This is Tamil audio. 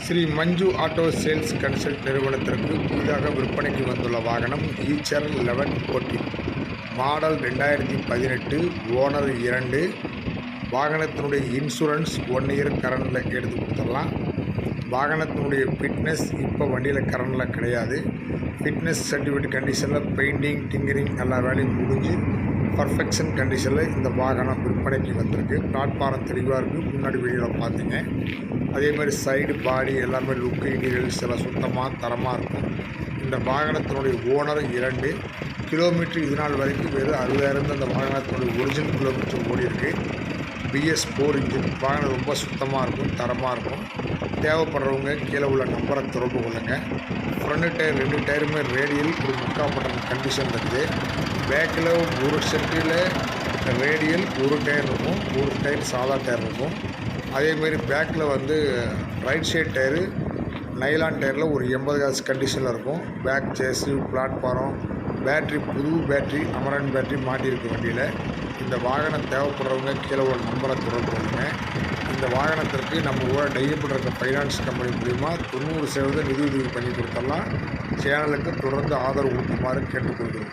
Sri Manju auto sales consult நிறுவனத்திற்கு புதிதாக விற்பனைக்கு வந்துள்ள வாகனம் ஈச்சர் 1140 மாடல் 2018, ஓனர் 2. வாகனத்தினுடைய இன்சூரன்ஸ் 1 இயர் கரண்டில் எடுத்து கொடுத்துடலாம். வாகனத்தினுடைய ஃபிட்னஸ் இப்போ வண்டியில் கரண்டில் கிடையாது. ஃபிட்னஸ் சர்டிஃபிகேட் கண்டிஷனில் பெயிண்டிங், டிங்கரிங் எல்லா வேலையும் முடிஞ்சு பர்ஃபெக்ஷன் கண்டிஷனில் இந்த வாகனம் விற்பனைக்கு வந்திருக்கு. பிளாட்ஃபாரம் தெளிவாக இருக்குது. முன்னாடி வீடியோவில் பார்த்தீங்க. அதேமாதிரி சைடு பாடி எல்லாமே லுக்கு இன்டீரியல்ஸ் எல்லாம் சுத்தமாக தரமாக இருக்கும். இந்த வாகனத்தினுடைய ஓனர் 2. கிலோமீட்டர் இது நாள் வரைக்கும் வெறும் 60,000 அந்த வாகனத்தினுடைய ஒரிஜினல் கிலோமீட்டர் ஓடி இருக்குது. BS4 engine. வாகனம் ரொம்ப சுத்தமாக இருக்கும், தரமாக இருக்கும். தேவைப்படுறவங்க கீழே உள்ள நம்பரை தொடர்பு கொள்ளுங்க. ஃப்ரண்ட் டயர் 2 டயருமே ரேடியல் ஒரு முக்காப்பட்ட கண்டிஷன் இருக்குது. பேக்கில் ஒரு செட்டில் ரேடியல் ஒரு டயர் இருக்கும், ஒரு டயர் சாதா டயர் இருக்கும். அதேமாரி பேக்கில் ரைட் சைடு டயரு நைலான் டயரில் ஒரு 80 காசு கண்டிஷனில் இருக்கும். பேக் சேஸு, பிளாட்ஃபாரம், பேட்ரி புது பேட்ரி, அமரன் பேட்ரி மாட்டியிருக்கு வண்டியில். இந்த வாகனம் தேவைப்படுறவங்க கீழே ஒரு நம்பரை தொடர்பு பண்ணுங்க. இந்த வாகனத்திற்கு நம்ம கூட டையப்பட்டு இருக்க ஃபைனான்ஸ் கம்பெனி மூலிமா 90% நிதி உதவி பண்ணி கொடுத்துடலாம். சேனலுக்கு தொடர்ந்து ஆதரவு கொடுக்குமாறு கேட்டுக்கொள்கிறோம்.